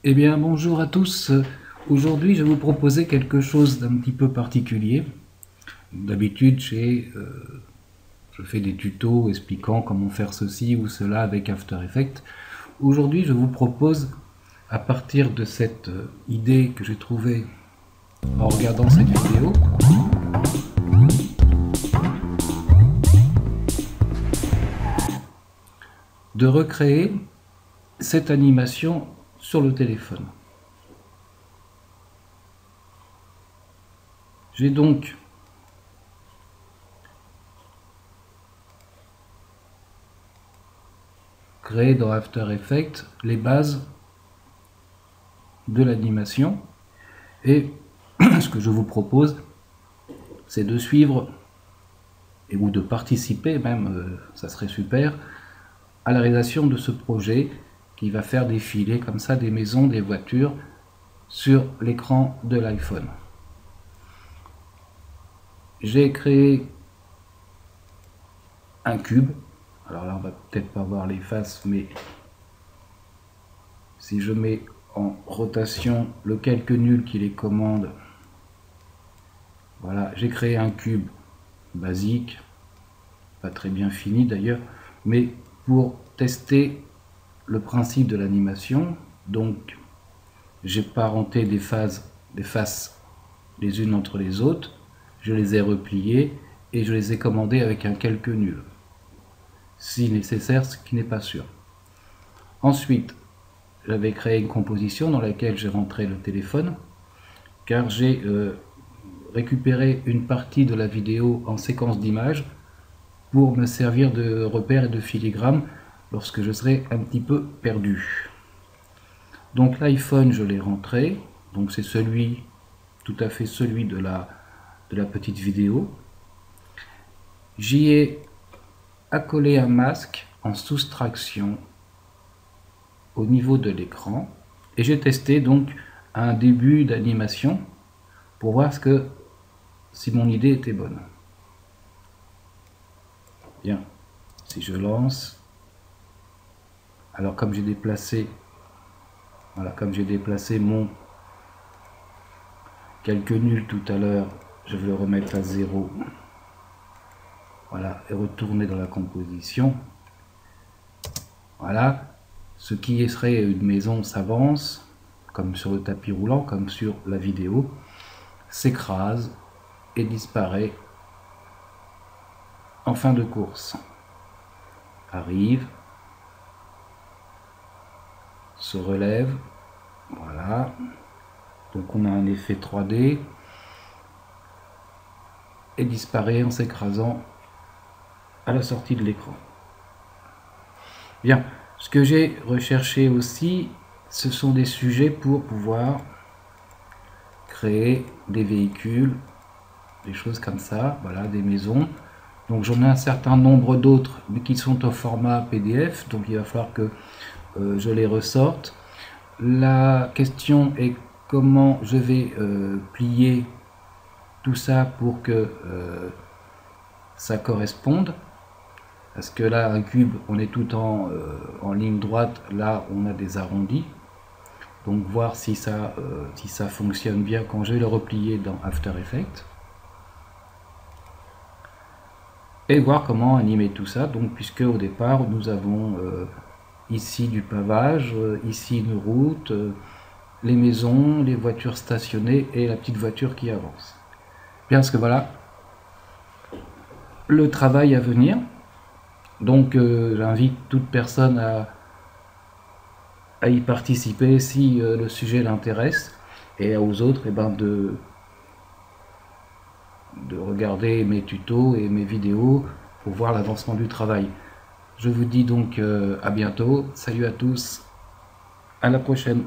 Eh bien, bonjour à tous. Aujourd'hui, je vais vous proposer quelque chose d'un petit peu particulier. D'habitude, je fais des tutos expliquant comment faire ceci ou cela avec After Effects. Aujourd'hui, je vous propose, à partir de cette idée que j'ai trouvée en regardant cette vidéo, de recréer cette animation sur le téléphone. J'ai donc créé dans After Effects les bases de l'animation et ce que je vous propose, c'est de suivre ou de participer même, ça serait super, à la réalisation de ce projet qui va faire défiler comme ça des maisons, des voitures sur l'écran de l'iPhone. J'ai créé un cube. Alors là, on va peut-être pas voir les faces, mais si je mets en rotation le calque nul qui les commande, voilà, j'ai créé un cube basique, pas très bien fini d'ailleurs, mais pour tester le principe de l'animation. Donc j'ai parenté des faces les unes entre les autres, je les ai repliées et je les ai commandées avec un calque nul, si nécessaire, ce qui n'est pas sûr. Ensuite, j'avais créé une composition dans laquelle j'ai rentré le téléphone, car j'ai récupéré une partie de la vidéo en séquence d'images pour me servir de repère et de filigrane lorsque je serai un petit peu perdu. Donc l'iPhone, je l'ai rentré, donc c'est celui, tout à fait celui de la petite vidéo. J'y ai accolé un masque en soustraction au niveau de l'écran et j'ai testé donc un début d'animation pour voir si mon idée était bonne. Bien, si je lance, alors comme j'ai déplacé, voilà, comme j'ai déplacé mon calque nul tout à l'heure, je vais le remettre à 0. Voilà, et retourner dans la composition. Voilà, ce qui serait une maison s'avance, comme sur le tapis roulant, comme sur la vidéo, s'écrase et disparaît en fin de course. Arrive, se relève, voilà, donc on a un effet 3D, et disparaît en s'écrasant à la sortie de l'écran. Bien, ce que j'ai recherché aussi, ce sont des sujets pour pouvoir créer des véhicules, des choses comme ça, voilà, des maisons. Donc j'en ai un certain nombre d'autres, mais qui sont au format PDF, donc il va falloir que je les ressorte. La question est comment je vais plier tout ça pour que ça corresponde. Parce que là, un cube, on est tout en ligne droite, là on a des arrondis. Donc voir si ça fonctionne bien quand je vais le replier dans After Effects. Et voir comment animer tout ça, donc puisque au départ nous avons ici du pavage, ici une route, les maisons, les voitures stationnées et la petite voiture qui avance. Bien, parce que voilà le travail à venir. Donc j'invite toute personne à y participer si le sujet l'intéresse, et aux autres de regarder mes tutos et mes vidéos pour voir l'avancement du travail. Je vous dis donc à bientôt, salut à tous, à la prochaine.